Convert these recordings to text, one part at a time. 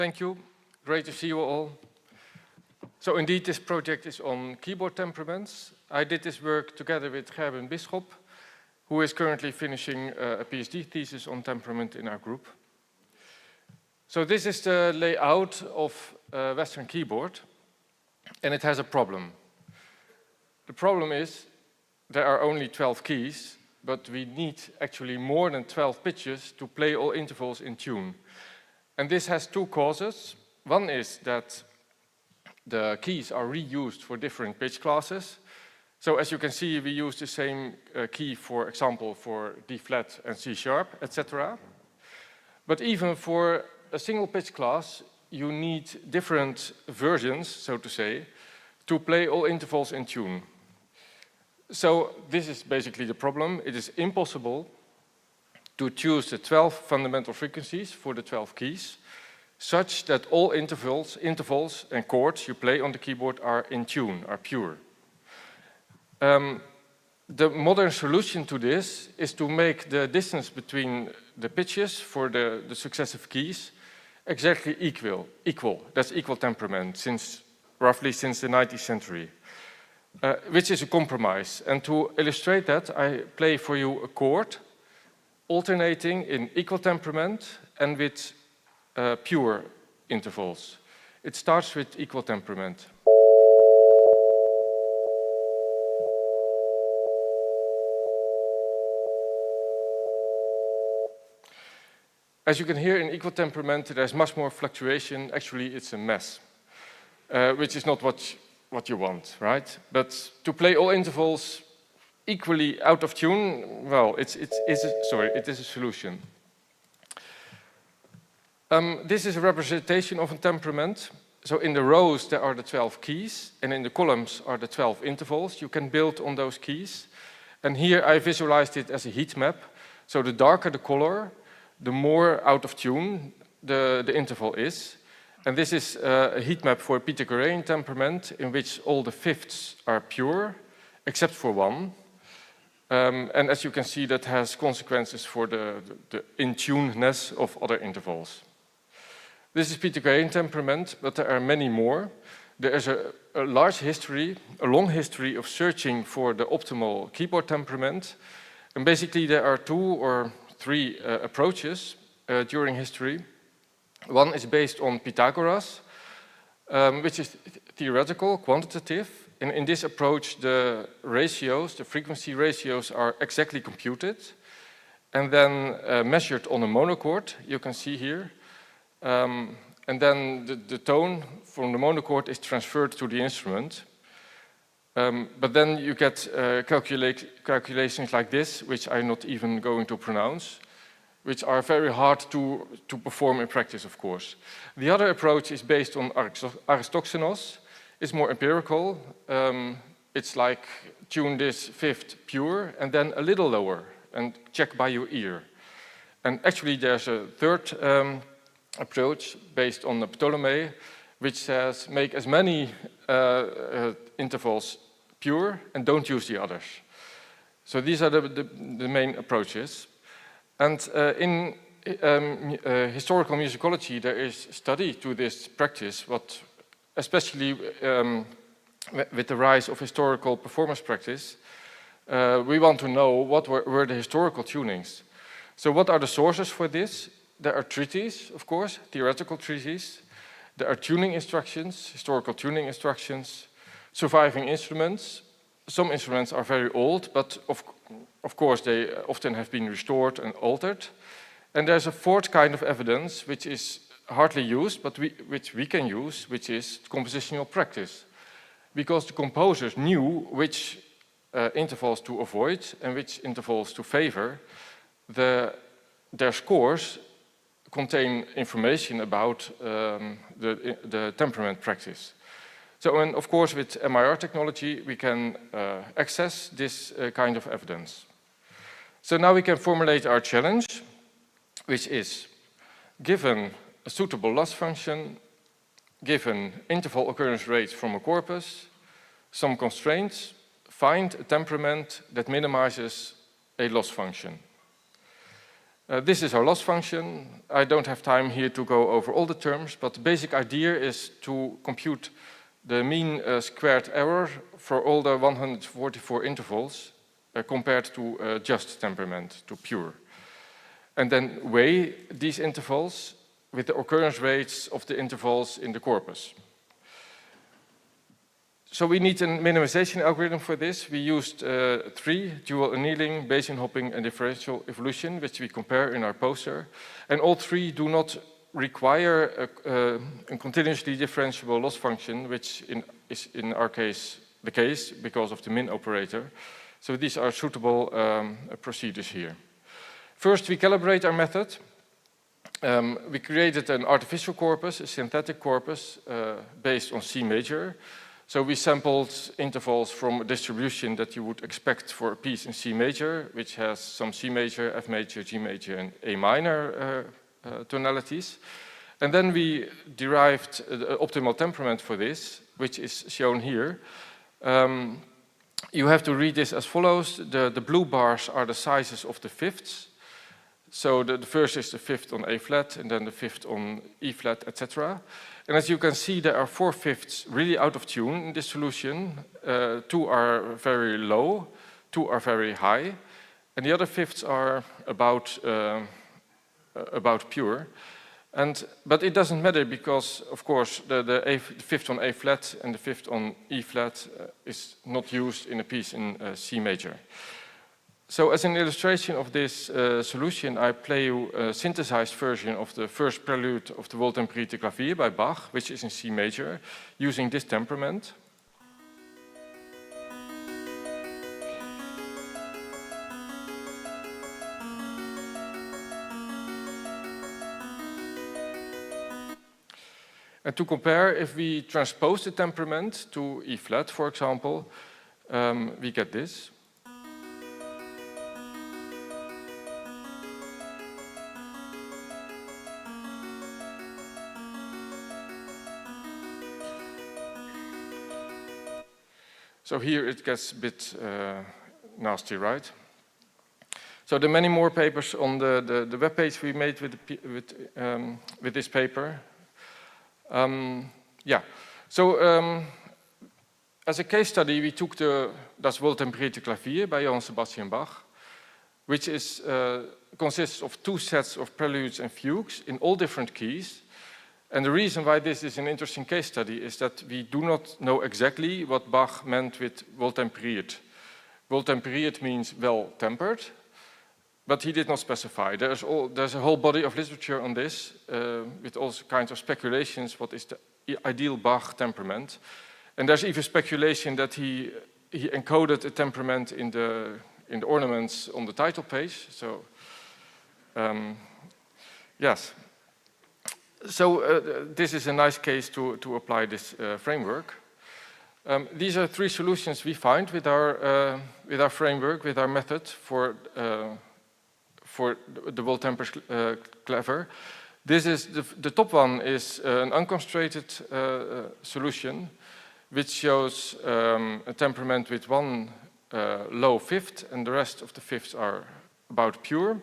Thank you. Great to see you all. So indeed, this project is on keyboard temperaments. I did this work together with Gerben Bisschop, who is currently finishing a PhD thesis on temperament in our group. So this is the layout of a Western keyboard, and it has a problem. The problem is there are only 12 keys, but we need actually more than 12 pitches to play all intervals in tune. And this has two causes. One is that the keys are reused for different pitch classes. So as you can see, we use the same key, for example, for D flat and C sharp, etc. But even for a single pitch class, you need different versions, so to say, to play all intervals in tune. So this is basically the problem. It is impossible to choose the 12 fundamental frequencies for the 12 keys, such that all intervals and chords you play on the keyboard are in tune, are pure. The modern solution to this is to make the distance between the pitches for the successive keys exactly equal. That's equal temperament, roughly since the 19th century, which is a compromise. And to illustrate that, I play for you a chord alternating in equal temperament and with pure intervals. It starts with equal temperament. As you can hear, in equal temperament, there's much more fluctuation. Actually, it's a mess, which is not what you want, right? But to play all intervals equally out of tune, well, it is a solution. This is a representation of a temperament. So in the rows, there are the 12 keys, and in the columns are the 12 intervals. You can build on those keys. And here I visualized it as a heat map. So the darker the color, the more out of tune the interval is. And this is a heat map for a Pythagorean temperament in which all the fifths are pure, except for one. And as you can see, that has consequences for the in-tuneness of other intervals. This is Pythagorean temperament, but there are many more. There is a long history of searching for the optimal keyboard temperament. And basically there are 2 or 3 approaches during history. One is based on Pythagoras, which is theoretical, quantitative. And in this approach, the frequency ratios are exactly computed and then measured on a monochord, you can see here. And then the tone from the monochord is transferred to the instrument. But then you get calculations like this, which I'm not even going to pronounce, which are very hard to perform in practice, of course. The other approach is based on Aristoxenos. It's more empirical. It's like tune this fifth pure and then a little lower and check by your ear. And actually there's a third approach based on the Ptolemy, which says make as many intervals pure and don't use the others. So these are the main approaches. And in historical musicology, there is study to this practice, especially with the rise of historical performance practice, we want to know what were the historical tunings. So what are the sources for this? There are treatises, of course, theoretical treatises. There are tuning instructions, historical tuning instructions, surviving instruments. Some instruments are very old, but of course they often have been restored and altered. And there's a fourth kind of evidence which is hardly used, but which we can use, which is compositional practice. Because the composers knew which intervals to avoid and which intervals to favor. Their scores contain information about the temperament practice. So, and of course, with MIR technology, we can access this kind of evidence. So now we can formulate our challenge, which is, given a suitable loss function, given interval occurrence rates from a corpus, some constraints, find a temperament that minimizes a loss function. This is our loss function. I don't have time here to go over all the terms, but the basic idea is to compute the mean squared error for all the 144 intervals compared to just temperament, to pure. And then weigh these intervals with the occurrence rates of the intervals in the corpus. So we need a minimization algorithm for this. We used 3, dual annealing, Bayesian hopping, and differential evolution, which we compare in our poster. And all 3 do not require a continuously differentiable loss function, which is in our case the case because of the min operator. So these are suitable procedures here. First, we calibrate our method. We created an artificial corpus, a synthetic corpus, based on C major. So we sampled intervals from a distribution that you would expect for a piece in C major, which has some C major, F major, G major, and A minor tonalities. And then we derived the optimal temperament for this, which is shown here. You have to read this as follows. The blue bars are the sizes of the fifths. So the first is the fifth on A flat, and then the fifth on E flat, etc. And as you can see, there are 4 fifths really out of tune in this solution. 2 are very low, 2 are very high, and the other fifths are about pure. But it doesn't matter because, of course, the fifth on A flat and the fifth on E flat is not used in a piece in C major. So as an illustration of this solution, I play you a synthesized version of the first prelude of the Wohltemperierte Clavier by Bach, which is in C major, using this temperament. And to compare, if we transpose the temperament to E flat, for example, we get this. So here it gets a bit nasty, right? So there are many more papers on the web page we made with this paper. As a case study, we took Das Wohltemperierte Clavier by Johann Sebastian Bach, which consists of 2 sets of preludes and fugues in all different keys. And the reason why this is an interesting case study is that we do not know exactly what Bach meant with wohltemperiert. Wohltemperiert means well-tempered, but he did not specify. There's a whole body of literature on this, with all kinds of speculations, what is the ideal Bach temperament. And there's even speculation that he encoded a temperament in the ornaments on the title page. So, yes. So this is a nice case to apply this framework. These are 3 solutions we find with our framework, with our method for the Wohltemper clever. This is the top one is an unconstrained solution, which shows a temperament with 1 low fifth, and the rest of the fifths are about pure.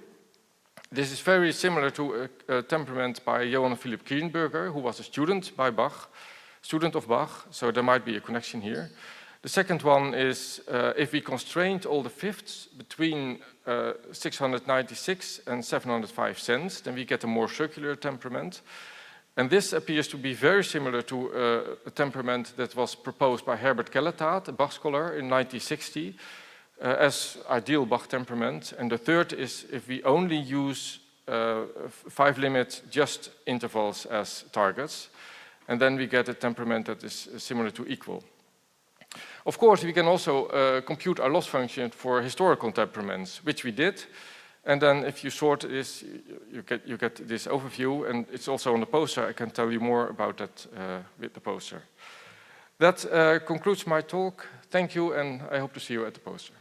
This is very similar to a temperament by Johann Philipp Kranenburg, who was a student of Bach, so there might be a connection here. The second one is if we constrained all the fifths between 696 and 705 cents, then we get a more circular temperament. And this appears to be very similar to a temperament that was proposed by Herbert Kellertaat, a Bach scholar, in 1960. As ideal Bach temperament. And the third is if we only use 5-limit just intervals as targets, and then we get a temperament that is similar to equal. Of course, we can also compute our loss function for historical temperaments, which we did. And then if you sort this, you get this overview, and it's also on the poster. I can tell you more about that with the poster. That concludes my talk. Thank you, and I hope to see you at the poster.